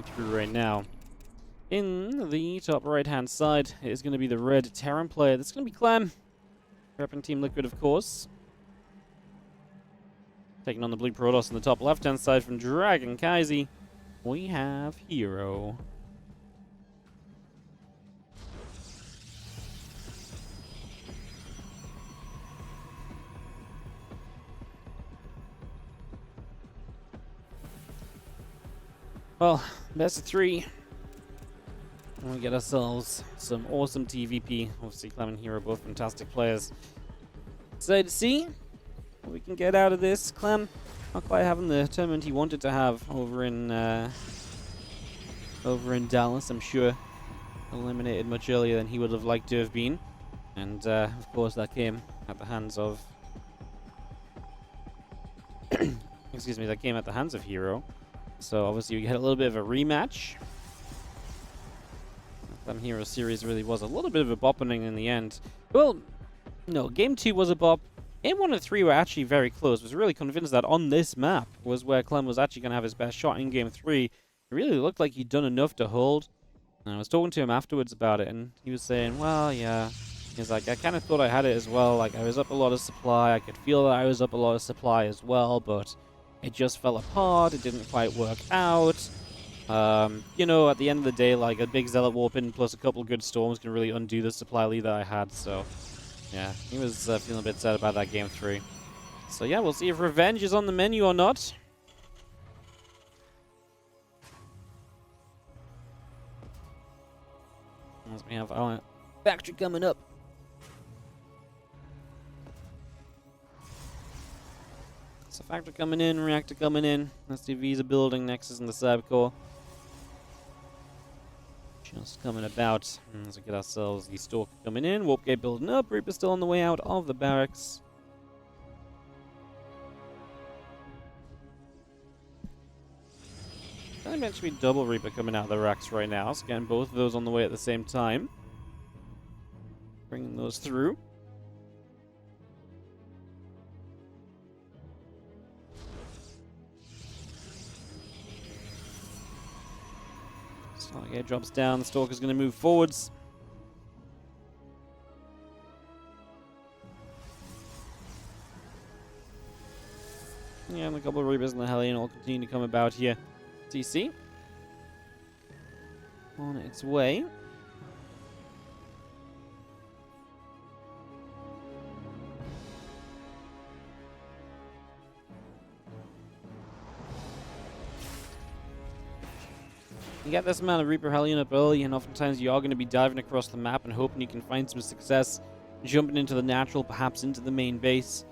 through right now. In the top right-hand side is going to be the red Terran player. That's going to be Clem. Repping Team Liquid, of course. Taking on the blue Protoss on the top left-hand side from Dragon Kaiser. We have herO. Well, best of 3. And we get ourselves some awesome TvP. Obviously, Clem and herO both fantastic players. Excited to see what we can get out of this. Clem not quite having the tournament he wanted to have over in Dallas, I'm sure. Eliminated much earlier than he would have liked to have been. And, of course, that came at the hands of... excuse me, that came at the hands of herO. So, obviously, we get a little bit of a rematch. Clem herO series really was a little bit of a boppening in the end. Well, no, Game 2 was a bop. Game 1 and 3 were actually very close. I was really convinced that on this map was where Clem was actually going to have his best shot in Game 3. It really looked like he'd done enough to hold. And I was talking to him afterwards about it, and he was saying, well, yeah. He's like, I kind of thought I had it as well. Like, I was up a lot of supply. I could feel that I was up a lot of supply as well, but it just fell apart. It didn't quite work out. You know, at the end of the day, like, a big Zealot warp in plus a couple good storms can really undo the supply lead that I had, so... yeah, he was feeling a bit sad about that Game 3. So yeah, we'll see if revenge is on the menu or not. As we have our factory coming up. So factory coming in, reactor coming in. STVs are building, Nexus in the Cybercore. Just coming about. As we get ourselves the Stalker coming in. Warp gate building up. Reaper still on the way out of the barracks. Gonna eventually be double Reaper coming out of the racks right now. So getting both of those on the way at the same time. Bringing those through. Stargate drops down, the Stalker's going to move forwards. Yeah, and a couple of Reapers and the Hellion will continue to come about here. TC on its way. You get this amount of Reaper Hellion up early, and oftentimes you are going to be diving across the map and hoping you can find some success, jumping into the natural, perhaps into the main base,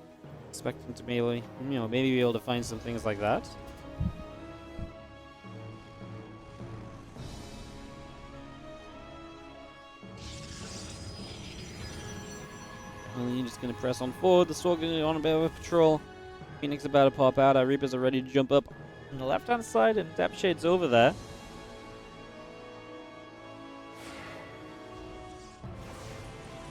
expecting to maybe be able to find some things like that. Hellion just going to press on forward. The Stalker on a bit of a patrol. Phoenix about to pop out. Our Reapers are ready to jump up on the left-hand side, and Depth Shade's over there.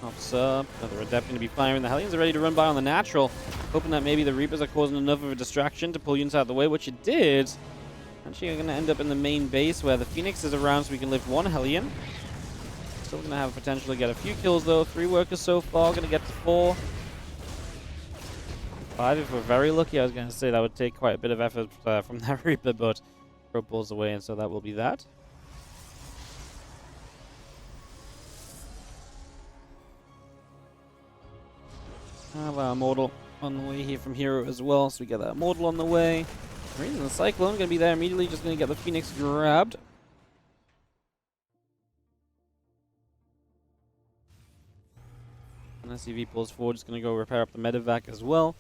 Pops up. Another Adept going to be firing. The Hellions are ready to run by on the natural. Hoping that maybe the Reapers are causing enough of a distraction to pull units out of the way, which it did. Actually, you're going to end up in the main base where the Phoenix is around so we can lift one Hellion. Still going to have a potential to get a few kills though. 3 workers so far. Going to get to 4. 5 if we're very lucky. I was going to say that would take quite a bit of effort from that Reaper, but Rope pulls away, and so that will be that. Have our Immortal on the way here from herO as well, so we get that Immortal on the way. Marines and the Cyclone going to be there immediately, just going to get the Phoenix grabbed. And SCV pulls forward, just going to go repair up the medevac as well.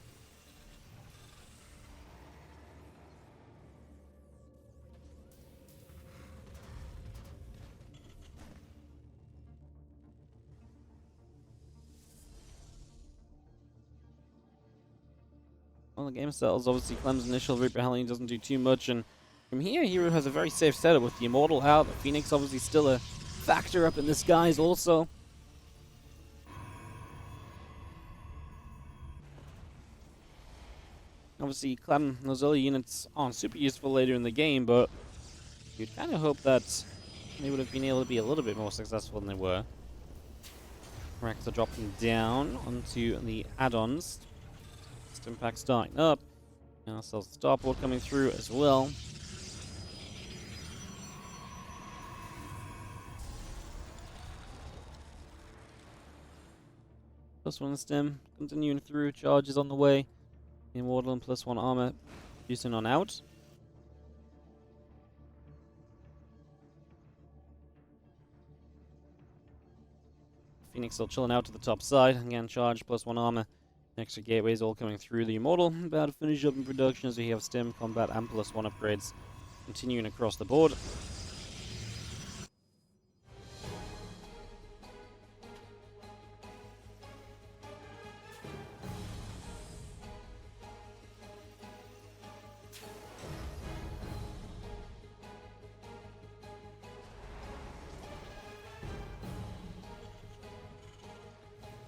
Well, the game settles. Obviously, Clem's initial Reaper Hellion doesn't do too much, and from here, herO has a very safe setup with the Immortal out. The Phoenix obviously still a factor up in the skies also. Obviously, Clem, those early units aren't super useful later in the game, but You'd kind of hope that they would have been able to be a little bit more successful than they were. Rex are dropping down onto the add-ons. Stim pack starting up. And ourselves the starboard coming through as well. +1 stim continuing through. Charges on the way. Immortal and +1 armor using on out. Phoenix still chilling out to the top side. Again, charge +1 armor. Extra gateways all coming through the Immortal. About to finish up in production as we have stim, combat, and +1 upgrades continuing across the board.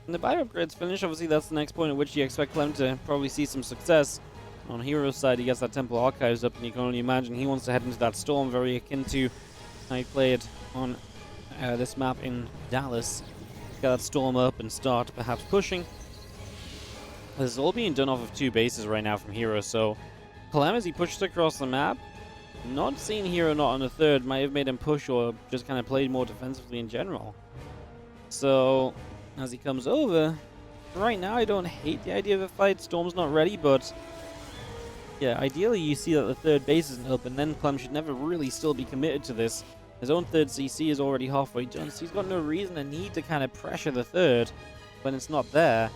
When the bio upgrades finish, obviously that's the next point at which you expect Clem to probably see some success. On herO's side, he gets that Temple Archives up, and you can only imagine he wants to head into that storm, very akin to how he played on this map in Dallas. Get that storm up and start perhaps pushing. This is all being done off of 2 bases right now from herO, so Clem, as he pushes across the map, not seeing herO not on the third, might have made him push or just kind of played more defensively in general. So as he comes over, right now I don't hate the idea of a fight. Storm's not ready, but yeah, ideally you see that the third base isn't up, and then Clem should never really still be committed to this. His own third CC is already halfway done, so he's got no reason to need to kind of pressure the third when it's not there.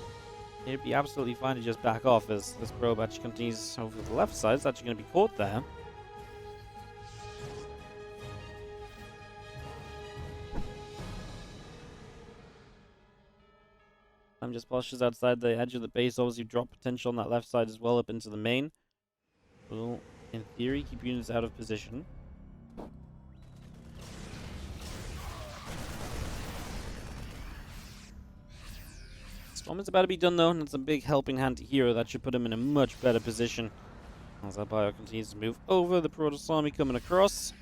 It'd be absolutely fine to just back off as this probe actually continues over to the left side. It's actually going to be caught there. Clem just pushes outside the edge of the base. Obviously, drop potential on that left side as well up into the main. Will, in theory, keep units out of position. Storm is about to be done though, and it's a big helping hand to herO that should put him in a much better position. As that bio continues to move over, the Protoss army coming across.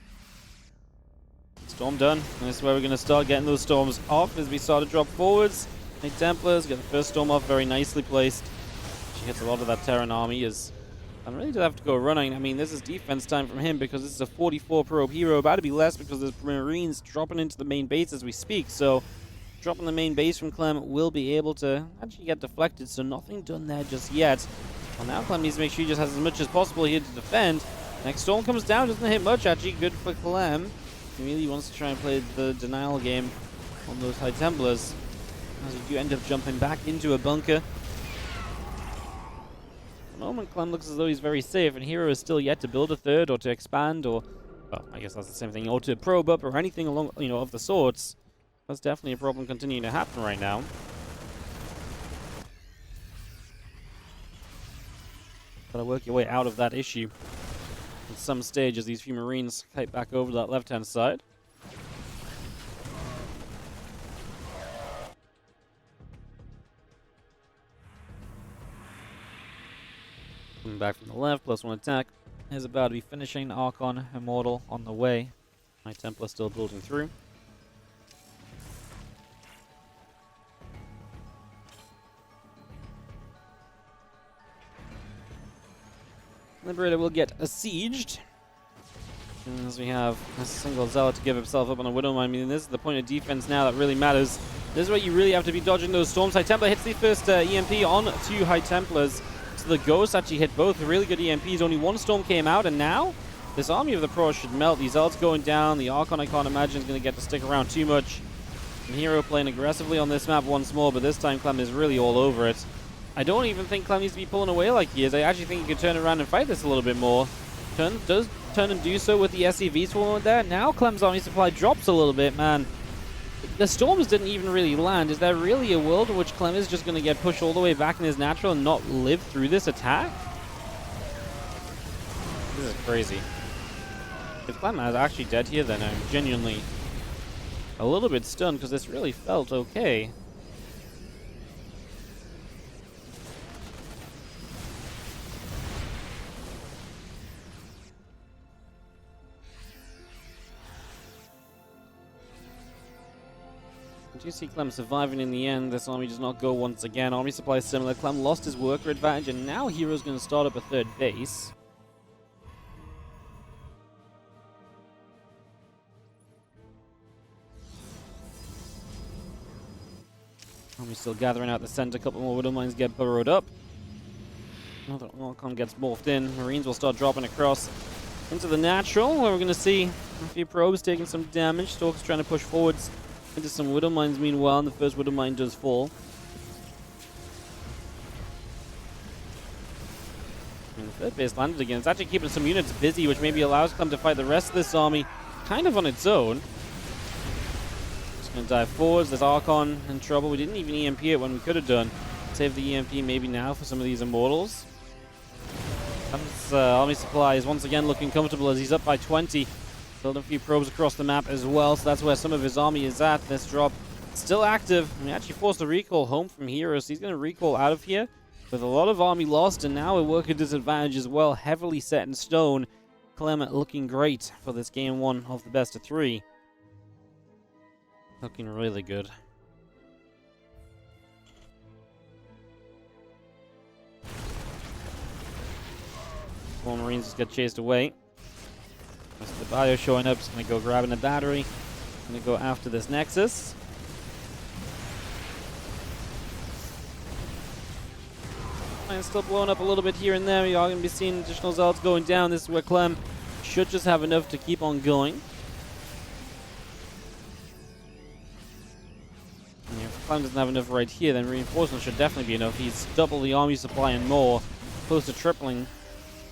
Storm done, and this is where we're going to start getting those storms off as we start to drop forwards. Knight Templars get the first storm off, very nicely placed. She hits a lot of that Terran army as I'm really to have to go running. I mean, this is defense time from him because this is a 44 probe herO, about to be less because there's Marines dropping into the main base as we speak. So dropping the main base from Clem will be able to actually get deflected, so nothing done there just yet. Well, now Clem needs to make sure he just has as much as possible here to defend. Next storm comes down, doesn't hit much actually, good for Clem. He really wants to try and play the denial game on those High Templars, as you do end up jumping back into a bunker. At the moment, Clem looks as though he's very safe, and herO is still yet to build a third or to expand or, well, I guess that's the same thing, or to probe up or anything along, of the sorts. That's definitely a problem continuing to happen right now. Gotta work your way out of that issue at some stage as these few Marines kite back over to that left-hand side. Coming back from the left, +1 attack is about to be finishing. Archon, Immortal on the way. My Templar still building through. Liberator will get besieged. As we have a single Zealot to give himself up on a Widowmine. I mean, this is the point of defense now that really matters. This is where you really have to be dodging those storms. High Templar hits the first EMP on 2 High Templars. So the Ghosts actually hit both really good EMPs. Only 1 storm came out, and now this army of the Pros should melt. These Zealots going down. The Archon, I can't imagine, is going to get to stick around too much. And herO playing aggressively on this map once more, but this time Clem is really all over it. I don't even think Clem needs to be pulling away like he is. I actually think he could turn around and fight this a little bit more. Does turn and do so with the SCVs for there. Now Clem's army supply drops a little bit, man. The storms didn't even really land. Is there really a world in which Clem is just going to get pushed all the way back in his natural and not live through this attack? This is crazy. If Clem is actually dead here, then I'm genuinely a little bit stunned because this really felt okay. I do see Clem surviving in the end. This army does not go once again. Army supply is similar. Clem lost his worker advantage, and now herO's going to start up a third base. Army's still gathering out the center. A couple more Widow Mines get burrowed up. Another Archon gets morphed in. Marines will start dropping across into the natural, where we're going to see a few probes taking some damage. Stalker's trying to push forwards into some Widow Mines meanwhile, and the first Widow Mine does fall. And the third base landed again. It's actually keeping some units busy, which maybe allows Clem to fight the rest of this army kind of on its own. Just going to dive forwards. There's Archon in trouble. We didn't even EMP it when we could have done. Save the EMP maybe now for some of these Immortals. Clem's army supply is once again looking comfortable as he's up by 20. Build a few probes across the map as well, so that's where some of his army is at. This drop still active. He actually forced a recall home from herO, so he's going to recall out of here with a lot of army lost, and now a worker disadvantage as well, heavily set in stone. Clem looking great for this game 1 of the best of 3. Looking really good. Four Marines just get chased away. Rest of the bio showing up, just gonna go grabbing a battery. Gonna go after this Nexus. And still blowing up a little bit here and there. You are gonna be seeing additional Zealots going down. This is where Clem should just have enough to keep on going. And if Clem doesn't have enough right here, then reinforcements should definitely be enough. He's double the army supply and more, close to tripling.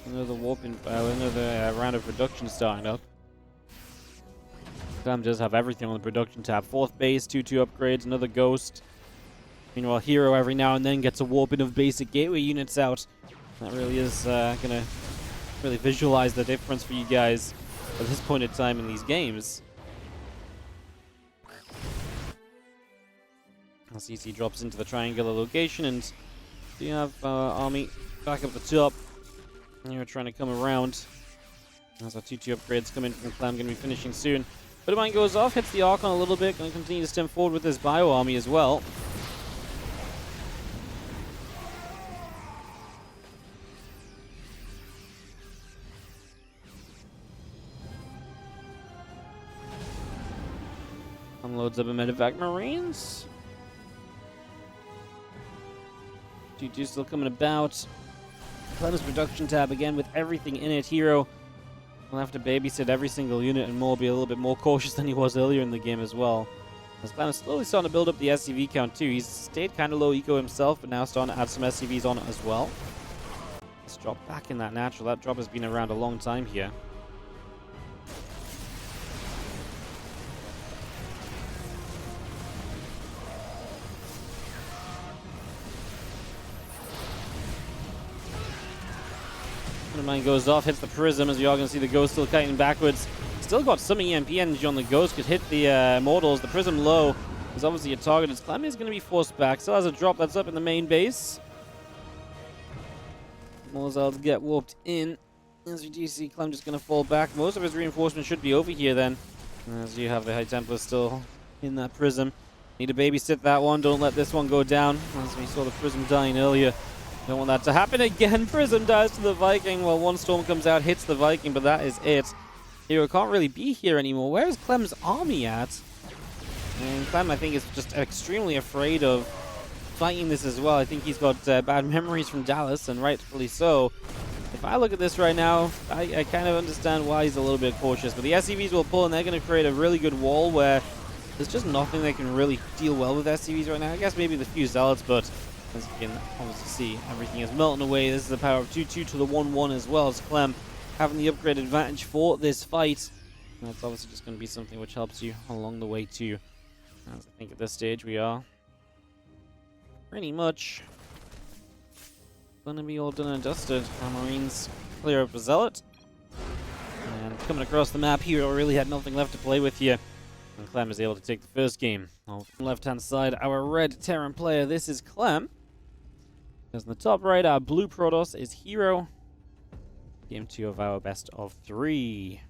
Another another round of production starting up. Clem does have everything on the production tab. 4th base, 2-2 upgrades, another ghost. Meanwhile, herO every now and then gets a warping of basic gateway units out. That really is gonna really visualize the difference for you guys at this point in time in these games. CC drops into the triangular location, and you have army back up the top. You're trying to come around. As our 2-2 upgrades come in from Clem, going to be finishing soon. But mine goes off, hits the Archon a little bit, going to continue to stem forward with his bio army as well. Unloads up a medevac Marines. 2-2 still coming about. Clem's production tab again with everything in it. herO will have to babysit every single unit and more, be a little bit more cautious than he was earlier in the game as well. As Clem is slowly starting to build up the SCV count too. He's stayed kind of low eco himself, but now starting to add some SCVs on it as well. Let's drop back in that natural. That drop has been around a long time here. Mine goes off, hits the Prism, as you are going to see the Ghost still kiting backwards. Still got some EMP energy on the Ghost, could hit the Immortals. The Prism low is obviously a target, as Clem is going to be forced back. Still has a drop that's up in the main base. More Zealots get warped in. As you do see, Clem just going to fall back. Most of his reinforcements should be over here then, as you have the High Templar still in that Prism. Need to babysit that one, don't let this one go down, as we saw the Prism dying earlier. Don't want that to happen again. Prism dies to the Viking. Well, one storm comes out, hits the Viking, but that is it. herO can't really be here anymore. Where is Clem's army at? And Clem, I think, is just extremely afraid of fighting this as well. I think he's got bad memories from Dallas, and rightfully so. If I look at this right now, I kind of understand why he's a little bit cautious. But the SCVs will pull, and they're going to create a really good wall where there's just nothing that can really deal well with SCVs right now. I guess maybe the few Zealots, but as you can obviously see, everything is melting away. This is the power of 2-2 to the 1-1 as well, as Clem having the upgrade advantage for this fight. And that's obviously just going to be something which helps you along the way too. As I think at this stage we are pretty much going to be all done and dusted. Our Marines clear up a Zealot. And coming across the map here, really had nothing left to play with here. And Clem is able to take the first game. On the left-hand side, our red Terran player, this is Clem. As in the top right, our blue Protoss is herO. Game 2 of our best of 3.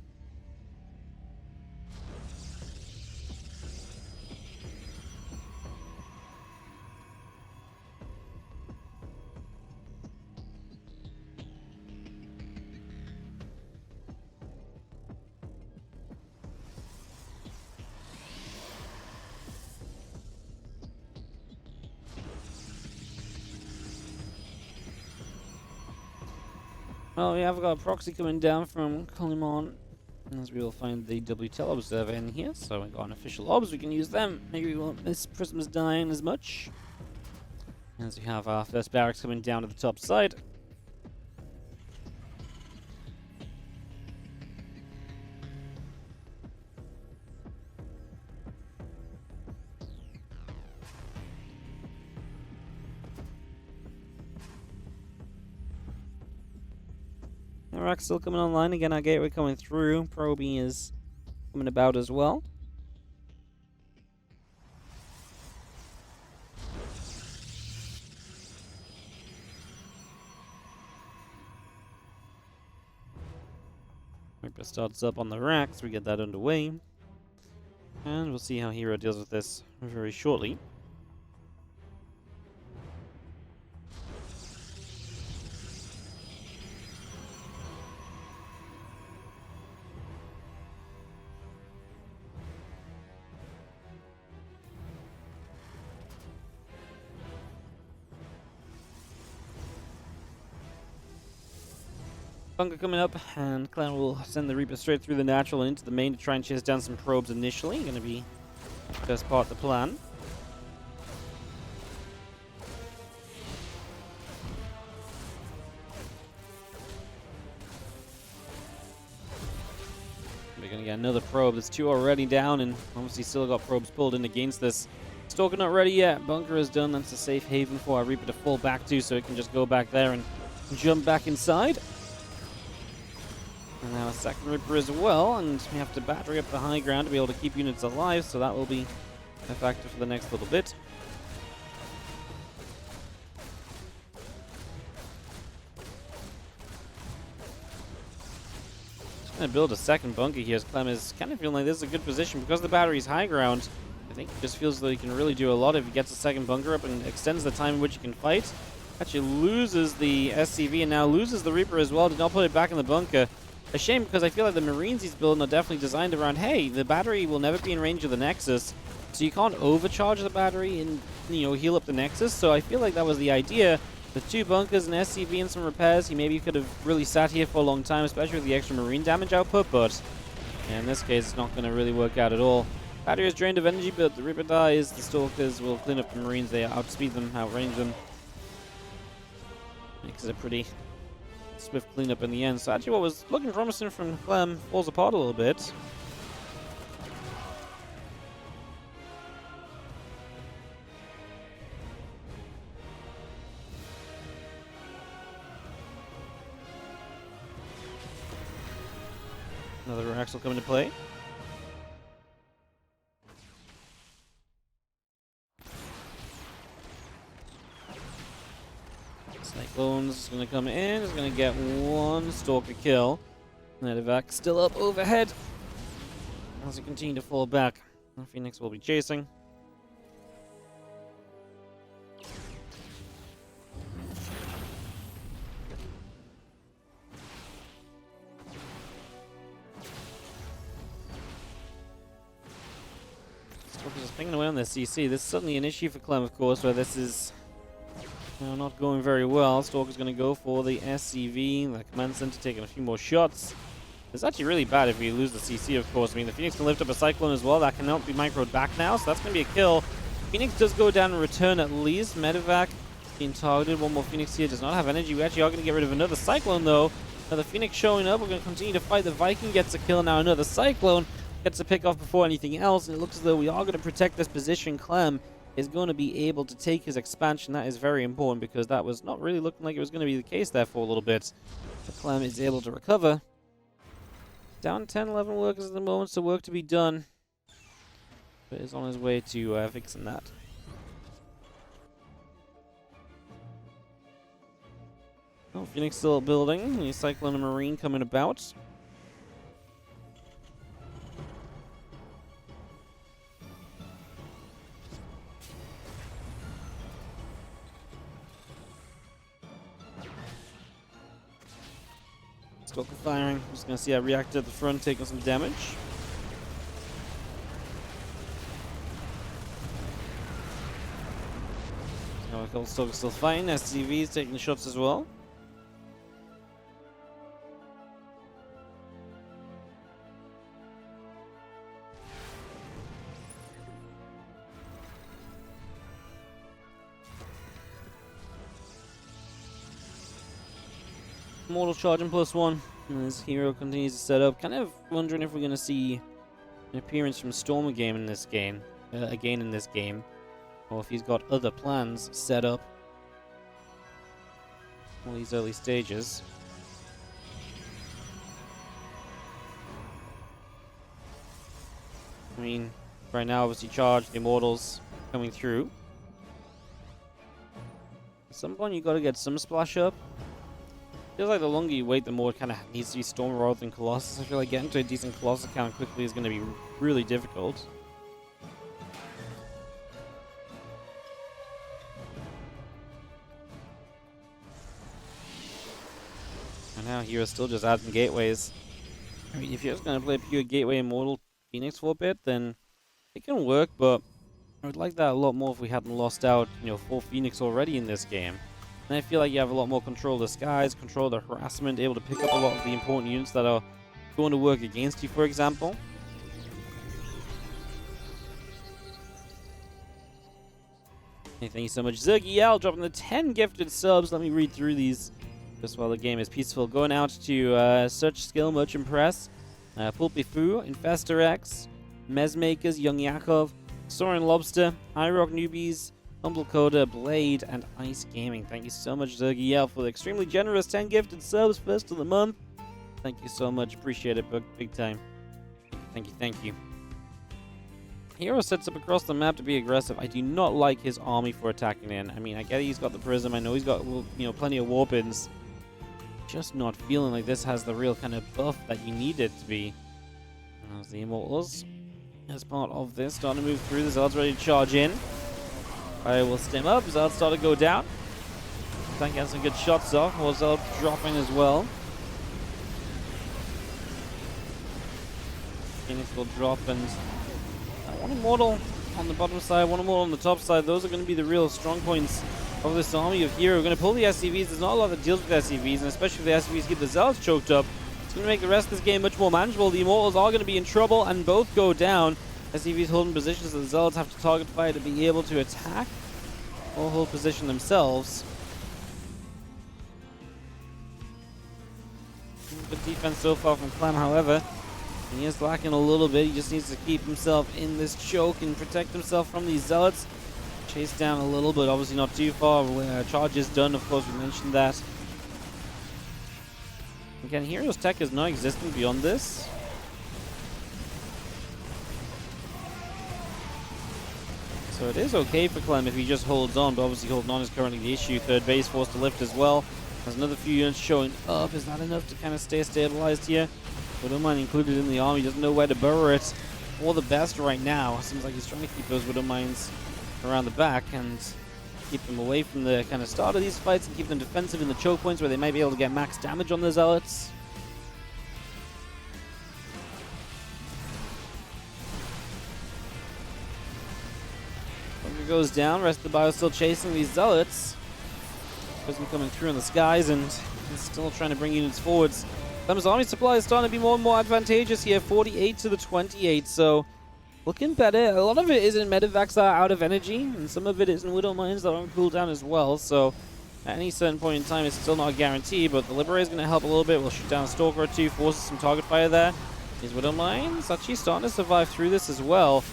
Well, we have got a proxy coming down from Clem, as we will find the WTL observer in here. So we got an official obs, we can use them. Maybe we won't miss Prisms dying as much. As we have our first barracks coming down to the top side. Iraq's still coming online. Again, our gateway coming through. Probing is coming about as well. Reaper starts up on the racks. We get that underway. And we'll see how herO deals with this very shortly. Bunker coming up, and Clem will send the Reaper straight through the natural and into the main to try and chase down some probes initially. Going to be the best part of the plan. We're going to get another probe. There's two already down, and obviously still got probes pulled in against this. Stalker not ready yet. Bunker is done. That's a safe haven for our Reaper to fall back to, so it can just go back there and jump back inside. And now a second Reaper as well, and we have to battery up the high ground to be able to keep units alive, so that will be a factor for the next little bit. Just going to build a second bunker here as Clem is kind of feeling like this is a good position because the battery's high ground. I think he just feels that he can really do a lot if he gets a second bunker up and extends the time in which he can fight. Actually loses the SCV and now loses the Reaper as well. Did not put it back in the bunker. A shame because I feel like the Marines he's building are definitely designed around, hey, the battery will never be in range of the Nexus, so you can't overcharge the battery and, heal up the Nexus. So I feel like that was the idea. The two bunkers, an SCV and some repairs, he maybe could have really sat here for a long time, especially with the extra Marine damage output, but in this case it's not going to really work out at all. Battery is drained of energy, but the Reaper dies. The Stalkers will clean up the Marines. They outspeed them, outrange them. Makes it a pretty swift cleanup in the end. So actually what was looking promising from Clem falls apart a little bit. Another Axle coming to play. Cyclone's going to come in, is going to get one Stalker kill. Medivac still up overhead as we continue to fall back. Phoenix will be chasing. Stalker's just pinging away on their CC. This is suddenly an issue for Clem, of course, where this is not going very well. Stalker's going to go for the SCV, the command center taking a few more shots. It's actually really bad if we lose the CC, of course. I mean, the Phoenix can lift up a Cyclone as well. That cannot be microed back now, so that's going to be a kill. Phoenix does go down and return at least. Medivac being targeted. One more Phoenix here does not have energy. We actually are going to get rid of another Cyclone, though. Another Phoenix showing up. We're going to continue to fight. The Viking gets a kill now. Another Cyclone gets a pick off before anything else, and it looks as though we are going to protect this position. Clem is going to be able to take his expansion. That is very important because that was not really looking like it was going to be the case there for a little bit. But Clem is able to recover. Down 10, 11 workers at the moment, so work to be done. But is on his way to fixing that. Oh, Phoenix still building. The Cyclone and Marine coming about. Stalker firing. Just going to see that reactor at the front taking some damage. Stalker still fighting. SCV is taking shots as well. Mortal charging +1. As herO continues to set up. Kind of wondering if we're going to see an appearance from Storm again in this game. Or if he's got other plans set up. All these early stages. I mean, right now, obviously, charge the Immortals coming through. At some point, you got to get some splash up. Feels like the longer you wait, the more it kind of needs to be Storm rather than Colossus. I feel like getting to a decent Colossus count quickly is going to be really difficult. And now hero's still just adding gateways. I mean, if you're just going to play pure gateway Immortal Phoenix for a bit, then it can work, but I would like that a lot more if we hadn't lost out, full Phoenix already in this game. And I feel like you have a lot more control of the skies, control of the harassment, able to pick up a lot of the important units that are going to work against you, for example. Hey, thank you so much, Zergiel, dropping the 10 gifted subs. Let me read through these just while the game is peaceful. Going out to Search Skill, Much Impress, Pulpifu, Infestor X, Mesmakers, Young Yakov, Soren Lobster, iRock Newbies, Humble Coda, Blade, and Ice Gaming. Thank you so much, Zergiel, for the extremely generous 10 gifted subs, first of the month. Thank you so much. Appreciate it, big time. Thank you. herO sets up across the map to be aggressive. I do not like his army for attacking in. I mean, I get he's got the Prism. I know he's got, plenty of Warpins. Just not feeling like this has the real kind of buff that you need it to be. As the Immortals, as part of this, starting to move through. The Zealot's ready to charge in. I will stem up. Zealot start to go down. Tank has some good shots off. More Zealot dropping as well. Phoenix will drop, and one Immortal on the bottom side, one Immortal on the top side. Those are going to be the real strong points of this army of herO. We're going to pull the SCVs. There's not a lot that deals with SCVs, and especially if the SCVs keep the Zealots choked up, it's going to make the rest of this game much more manageable. The Immortals are going to be in trouble, and both go down. SCVs holding positions, so the Zealots have to target fire to be able to attack or hold position themselves. Good defense so far from Clem, however. He is lacking a little bit. He just needs to keep himself in this choke and protect himself from these Zealots. Chase down a little, but obviously not too far. Charge is done, of course, we mentioned that. Again, herO's tech is non-existent beyond this. So it is okay for Clem if he just holds on, but obviously holding on is currently the issue. Third base forced to lift as well. There's another few units showing up. Is that enough to kind of stay stabilized here? Widowmine included in the army, doesn't know where to burrow it. All the best right now. Seems like he's trying to keep those Widowmines around the back and keep them away from the kind of start of these fights and keep them defensive in the choke points where they might be able to get max damage on the Zealots. Bunker goes down, rest of the bio still chasing these Zealots. Prism coming through in the skies, and he's still trying to bring units forwards. Clem's army supply is starting to be more and more advantageous here, 48 to the 28, so looking better. A lot of it is in medevacs that are out of energy, and some of it is in Widowmines that are on cooldown as well, so at any certain point in time it's still not a guarantee, but the Liberator is going to help a little bit. We'll shoot down a Stalker or two, forces some target fire there. These Widowmines actually starting to survive through this as well.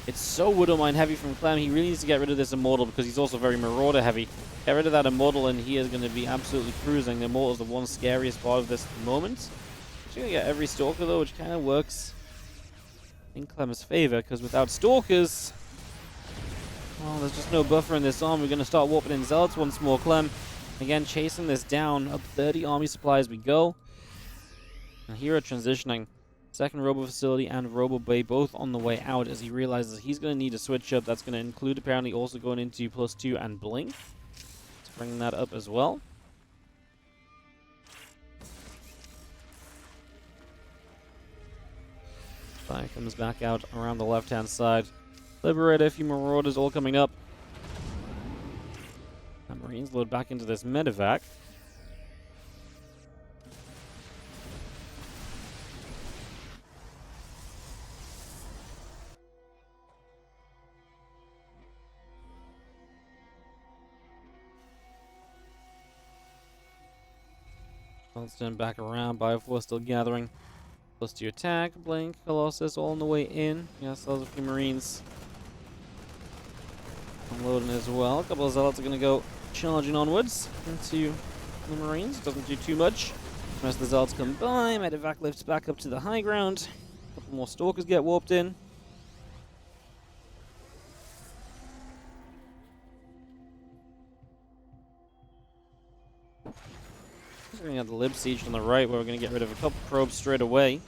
It's so Widowmine heavy from Clem. He really needs to get rid of this Immortal because he's also very Marauder heavy. Get rid of that Immortal and he is going to be absolutely cruising. The Immortal is the one scariest part of this moment. He's going to get every Stalker though, which kind of works in Clem's favor because without Stalkers, well, there's just no buffer in this arm. We're going to start warping in Zealots once more. Clem, again, chasing this down. Up 30 army supply as we go. And herO transitioning. Second Robo Facility and Robo Bay both on the way out as he realizes he's going to need a switch up. That's going to include apparently also going into +2 and Blink. Let's bring that up as well. Fire comes back out around the left-hand side. Liberator, a few Marauders all coming up. And Marines load back into this medevac. Let's turn back around. Bioforce still gathering. Plus 2 attack. Blink. Colossus all on the way in. Yeah, so there's a few Marines unloading as well. A couple of Zealots are going to go charging onwards into the Marines. Doesn't do too much. The rest of the Zealots come by. Medevac lifts back up to the high ground. A couple more Stalkers get warped in. We're going to have the Lib Siege on the right, where we're going to get rid of a couple probes straight away.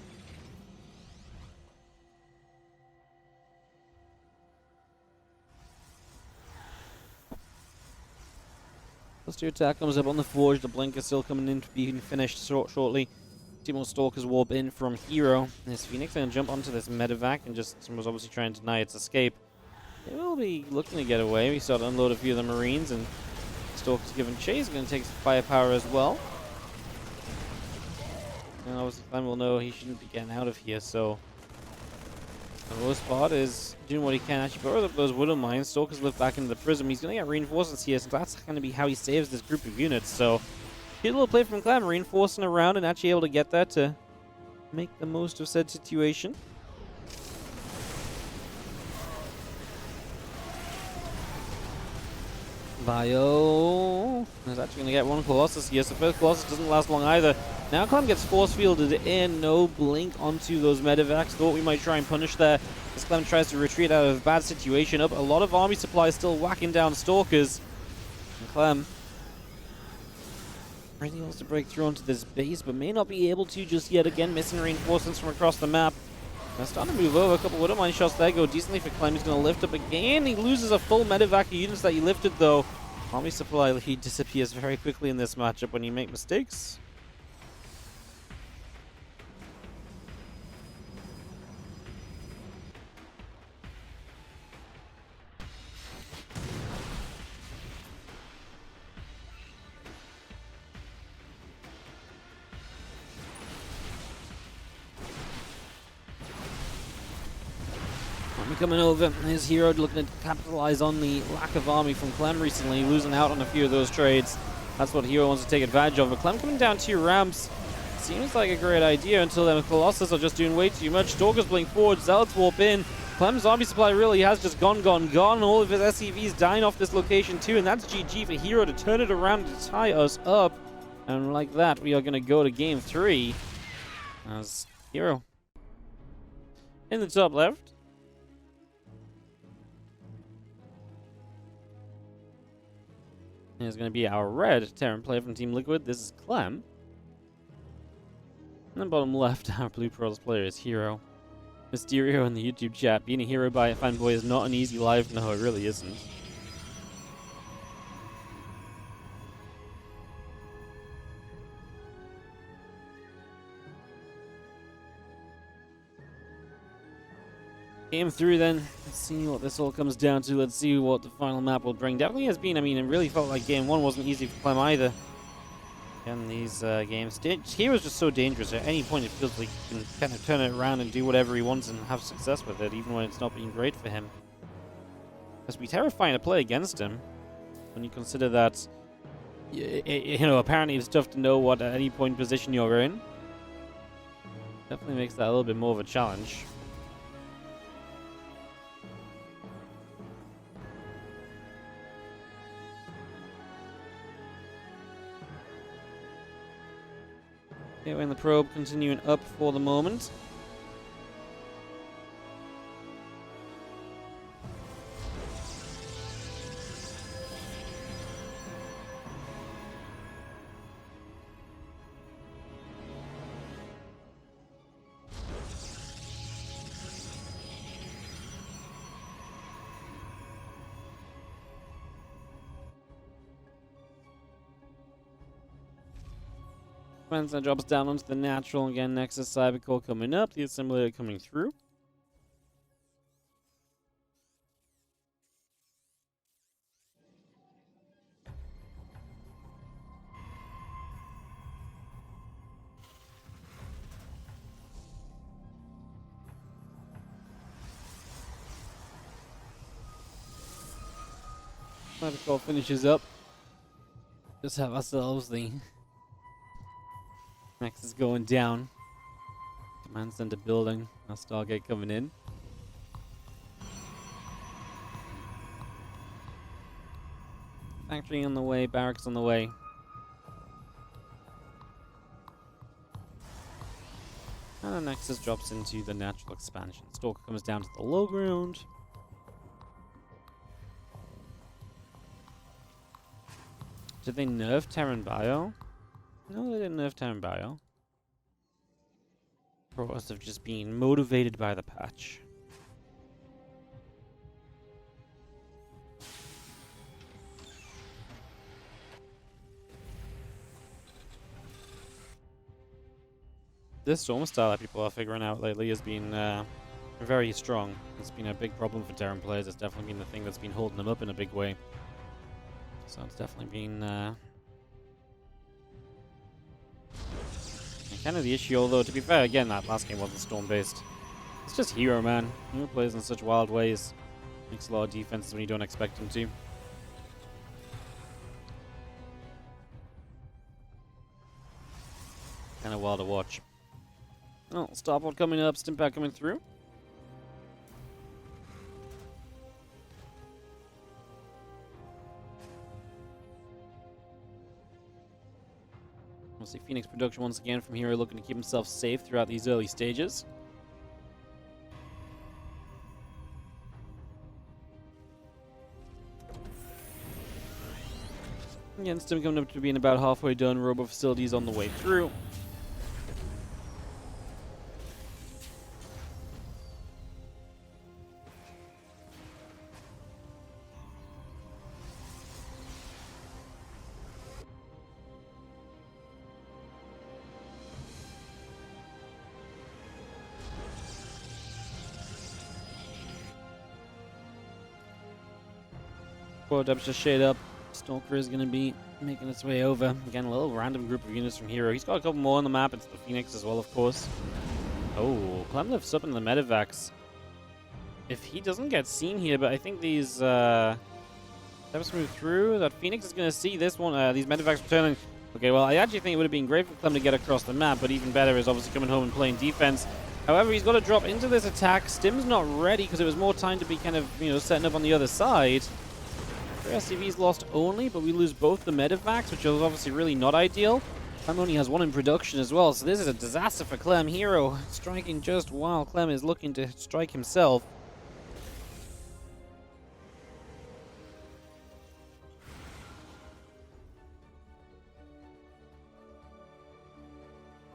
Plus 2 attack comes up on the Forge. The Blink is still coming in to be finished shortly. 2 more Stalkers warp in from herO. This Phoenix going to jump onto this Medevac and just was obviously trying to deny its escape. It will be looking to get away. We saw it unload a few of the Marines, and Stalkers given chase. Going to take some firepower as well. And obviously Clem will know he shouldn't be getting out of here, so the worst part is doing what he can. Actually burrow up those Widow Mines. Stalkers lift back into the prism. He's going to get reinforcements here, so that's going to be how he saves this group of units. So good little play from Clem, reinforcing around and actually able to get that to make the most of said situation. Bio is actually going to get one Colossus here, so first Colossus doesn't last long either. Now Clem gets force fielded in, no blink onto those Medevacs. Thought we might try and punish there as Clem tries to retreat out of a bad situation. Up a lot of army supplies still whacking down Stalkers. And Clem really wants to break through onto this base, but may not be able to just yet again, missing reinforcements from across the map. Now starting to move over, a couple of Widow Mine shots there go decently for Clem. He's going to lift up again. He loses a full Medevac of units that he lifted though. Army supply lead disappears very quickly in this matchup when you make mistakes. Coming over, his herO looking to capitalize on the lack of army from Clem recently, losing out on a few of those trades. That's what herO wants to take advantage of. But Clem coming down 2 ramps seems like a great idea until then Colossus are just doing way too much. Stalkers blink forward, Zealots warp in. Clem's army supply really has just gone. All of his SCVs dying off this location too, and that's GG for herO to turn it around to tie us up. And like that, we are going to go to game 3 as herO in the top left. Is going to be our red Terran player from Team Liquid. This is Clem. And then bottom left, our blue Pearls player is herO. Mysterio in the YouTube chat. Being a herO by a fanboy is not an easy life. No, it really isn't. Game 3 then. Let's see what this all comes down to. Let's see what the final map will bring. Definitely has been, I mean, it really felt like game 1 wasn't easy for Clem either. In these games. herO's just so dangerous. At any point it feels like he can kind of turn it around and do whatever he wants and have success with it, even when it's not being great for him. It must be terrifying to play against him, when you consider that, you know, apparently it's tough to know what at any point position you're in. Definitely makes that a little bit more of a challenge. Okay, we're in the probe, continuing up for the moment. That drops down onto the natural. Again, Nexus Cybercore coming up. The assembler coming through. Cybercore finishes up. Just have ourselves the Next is going down. Command center building. Now Stargate coming in. Factory on the way, barracks on the way. And the Nexus drops into the natural expansion. Stalker comes down to the low ground. Did they nerf Terran Bio? No, they didn't nerf Terran Bio. Pros have just been motivated by the patch. This storm style that people are figuring out lately has been very strong. It's been a big problem for Terran players. It's definitely been the thing that's been holding them up in a big way. So it's definitely been kind of the issue, although to be fair, again, that last game wasn't storm-based. It's just herO, man. herO plays in such wild ways. Makes a lot of defenses when you don't expect him to. Kind of wild to watch. Oh, Starport coming up, Stimpack coming through. We'll see Phoenix production once again from herO, looking to keep himself safe throughout these early stages. Again, Stim coming up to being about halfway done. Robo facilities on the way through. Depths just shade up. Stalker is going to be making its way over. Again, a little random group of units from herO. He's got a couple more on the map. It's the Phoenix as well, of course. Oh, Clem lifts up in the medevacs. If he doesn't get seen here, but I think these depths move through. That Phoenix is going to see this one. These medevacs returning. Okay, well, I actually think it would have been great for Clem to get across the map, but even better is obviously coming home and playing defense. However, he's got to drop into this attack. Stim's not ready because it was more time to be kind of, setting up on the other side. SCV's lost only, but we lose both the medevacs, which is obviously really not ideal. Clem only has one in production as well, so this is a disaster for Clem. herO striking just while Clem is looking to strike himself.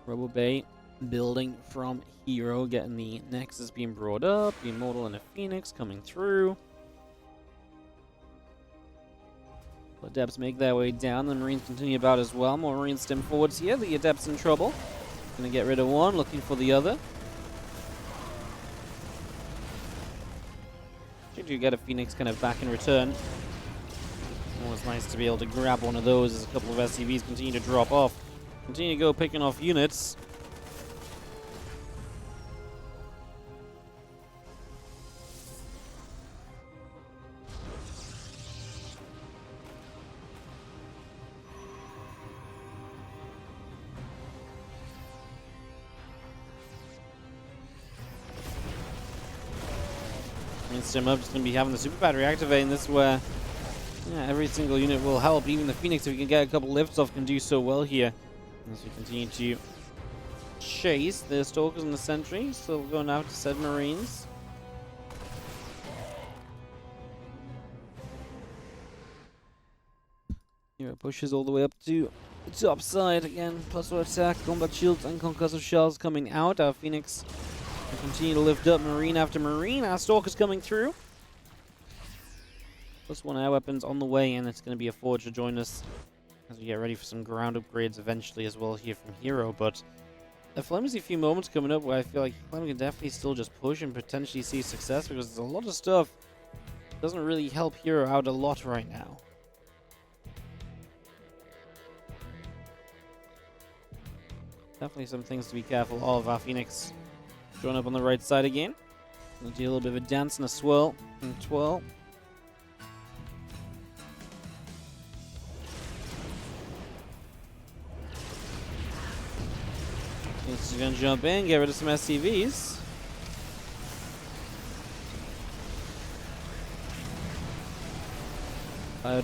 RoboBay building from herO, getting the Nexus being brought up, the Immortal and a Phoenix coming through. The Adepts make their way down. The Marines continue about as well. More Marines stem forwards here. The Adepts in trouble. Gonna get rid of one, looking for the other. Should you get a Phoenix kind of back in return? Always nice to be able to grab one of those as a couple of SCVs continue to drop off. Continue to go picking off units. Stim up, just going to be having the super battery activating. This is where every single unit will help. Even the Phoenix, if we can get a couple lifts off, can do so well here. As we continue to chase the Stalkers and the Sentry. Still going out to said Marines. Here it pushes all the way up to the top side again. Plus one attack, combat shields and concussive shells coming out. Our Phoenix will continue to lift up Marine after Marine. Our Stalker's coming through. Plus one air weapons on the way, and it's going to be a Forge to join us as we get ready for some ground upgrades eventually as well here from herO. But a flimsy few moments coming up where I feel like Clem can definitely still just push and potentially see success, because there's a lot of stuff that doesn't really help herO out a lot right now. Definitely some things to be careful of. Our Phoenix join up on the right side again. Gonna do a little bit of a dance and a swirl and twirl. going to jump in, get rid of some SCVs.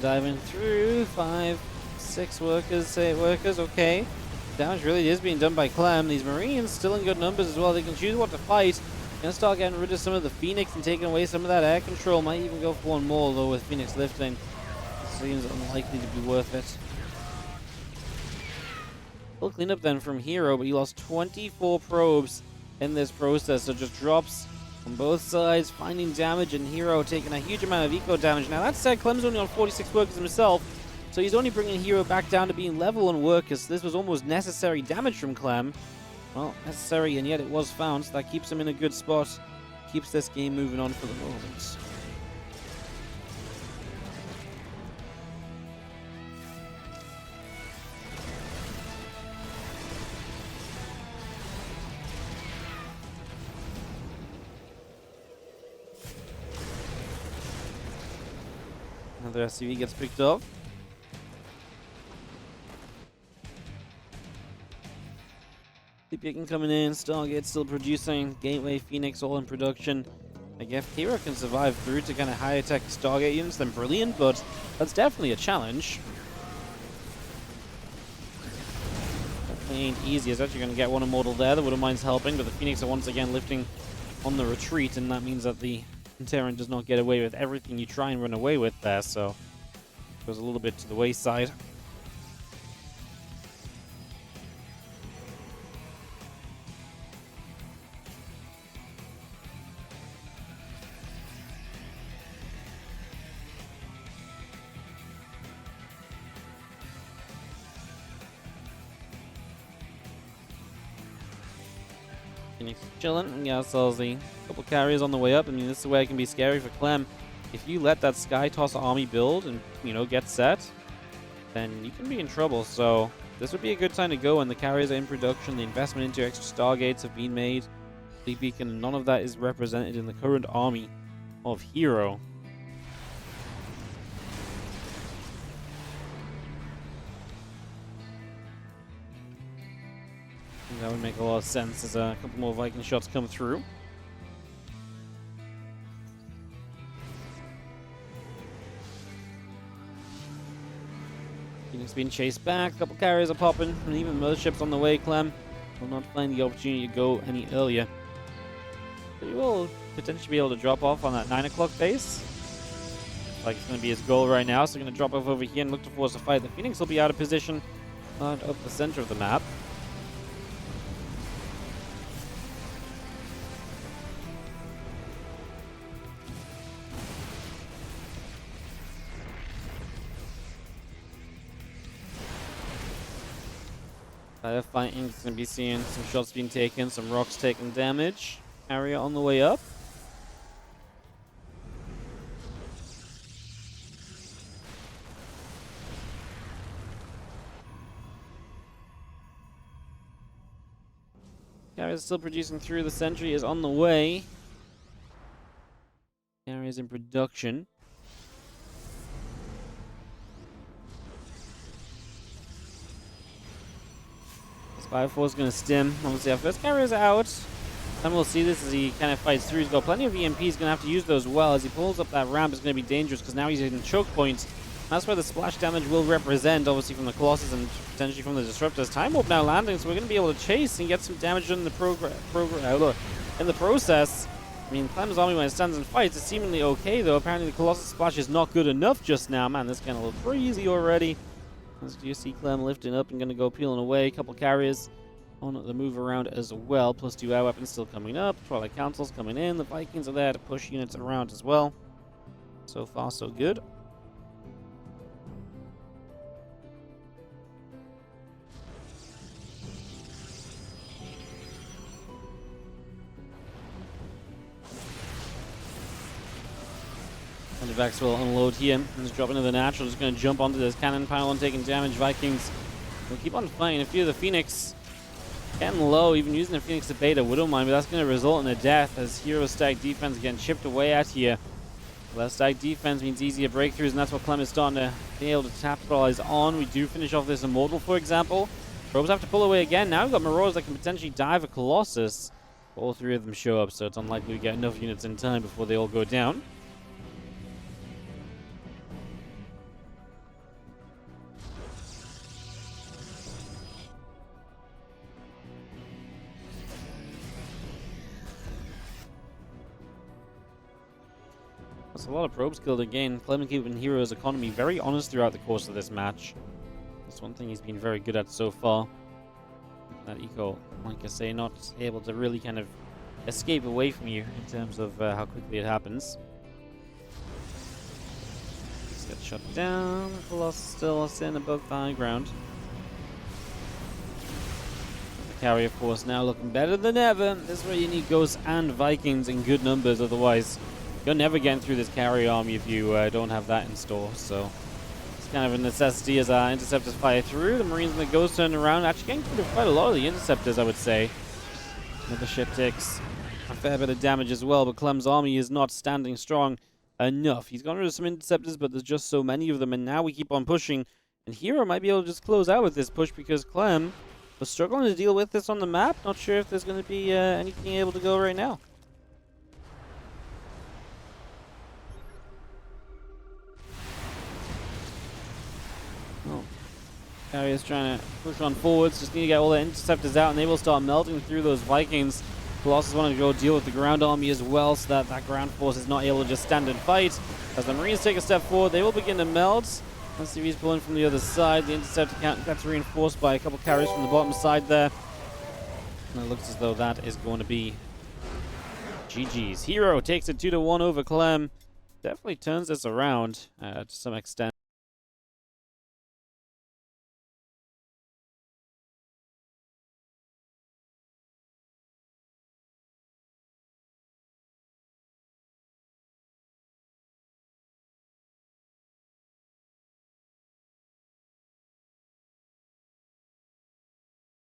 Diving through 5, 6 workers, 8 workers. Okay, damage really is being done by Clem. These Marines still in good numbers as well. They can choose what to fight. Gonna start getting rid of some of the Phoenix and taking away some of that air control. Might even go for one more though with Phoenix lifting. It seems unlikely to be worth it. Full cleanup then from herO, but he lost 24 probes in this process, so just drops on both sides, finding damage, and herO taking a huge amount of eco damage. Now that said, Clem's only on 46 workers himself, so he's only bringing herO back down to being level on workers. This was almost necessary damage from Clem. Well, necessary, and yet it was found, so that keeps him in a good spot. Keeps this game moving on for the moment. Another SCV gets picked up. Picking coming in, Stargate still producing, Gateway, Phoenix all in production. I guess herO can survive through to kind of higher tech Stargate units, then brilliant, but that's definitely a challenge. Definitely ain't easy. It's actually going to get one immortal there. The Widowmine's helping, but the Phoenix are once again lifting on the retreat, and that means that the Terran does not get away with everything you try and run away with there, so it goes a little bit to the wayside. Phoenix chilling, and yeah, sells the couple carriers on the way up. I mean, this is where it can be scary for Clem. If you let that Sky Toss army build and, you know, get set, then you can be in trouble. So this would be a good time to go, and the carriers are in production. The investment into extra Stargates have been made. Fleet Beacon, and none of that is represented in the current army of herO. That would make a lot of sense as a couple more Viking shots come through. Phoenix being chased back, a couple carriers are popping, and even motherships on the way. Clem will not find the opportunity to go any earlier. But he will potentially be able to drop off on that 9 o'clock base. Like it's going to be his goal right now, so going to drop off over here and look to force a fight. The Phoenix will be out of position up the center of the map. Fighting, it's going to be seeing some shots being taken, some rocks taking damage. Area on the way up. Carrier is still producing through. The sentry is on the way. Carrier is in production. Spy Force is going to stim. Obviously, our first carrier is out. Then we'll see this as he kind of fights through. He's got plenty of EMP. He's going to have to use those well. As he pulls up that ramp, it's going to be dangerous because now he's in choke points. That's where the splash damage will represent, obviously, from the Colossus and potentially from the Disruptors. Time Warp now landing, so we're going to be able to chase and get some damage done in the in the process. I mean, Clem's army, when it stands and fights, is seemingly okay, though. Apparently, the Colossus splash is not good enough just now. Man, this kind of looks crazy already. As you see Clem lifting up and going to go peeling away. A couple carriers on the move around as well. Plus 2 air weapons still coming up. Twilight Council's coming in. The Vikings are there to push units around as well. So far, so good. And the Vex will unload here. And just drop into the natural. Just going to jump onto this cannon pylon, taking damage. Vikings will keep on fighting. A few of the Phoenix getting low, even using the Phoenix to bait a Widowmine, but that's going to result in a death as herO stack defense getting chipped away at here. Less stack defense means easier breakthroughs, and that's what Clem is starting to be able to capitalize on. We do finish off this Immortal, for example. Probes have to pull away again. Now we've got Marauders that can potentially dive a Colossus. All three of them show up, so it's unlikely we get enough units in time before they all go down. That's a lot of probes killed again. Clem keeping herO's economy very honest throughout the course of this match. That's one thing he's been very good at so far. That eco, like I say, not able to really kind of escape away from you in terms of how quickly it happens. Just get shut down. Colossus still sitting above the high ground. The carry, of course, now looking better than ever. This is where you need Ghosts and Vikings in good numbers, otherwise you're never getting through this carry army if you don't have that in store. So it's kind of a necessity as our interceptors fire through. The Marines and the Ghosts turn around, actually getting rid of quite a lot of the interceptors, I would say. Another ship takes a fair bit of damage as well, but Clem's army is not standing strong enough. He's gotten rid of some interceptors, but there's just so many of them, and now we keep on pushing. And herO might be able to just close out with this push because Clem was struggling to deal with this on the map. Not sure if there's going to be anything able to go right now. Oh. Carrier's trying to push on forwards. Just need to get all the interceptors out, and they will start melting through those Vikings. Colossus want to go deal with the ground army as well, so that that ground force is not able to just stand and fight. As the Marines take a step forward, they will begin to melt. Let's see if he's pulling from the other side. The interceptor count gets reinforced by a couple carriers from the bottom side there. And it looks as though that is going to be GG's. herO takes it 2-1 over Clem. Definitely turns this around to some extent.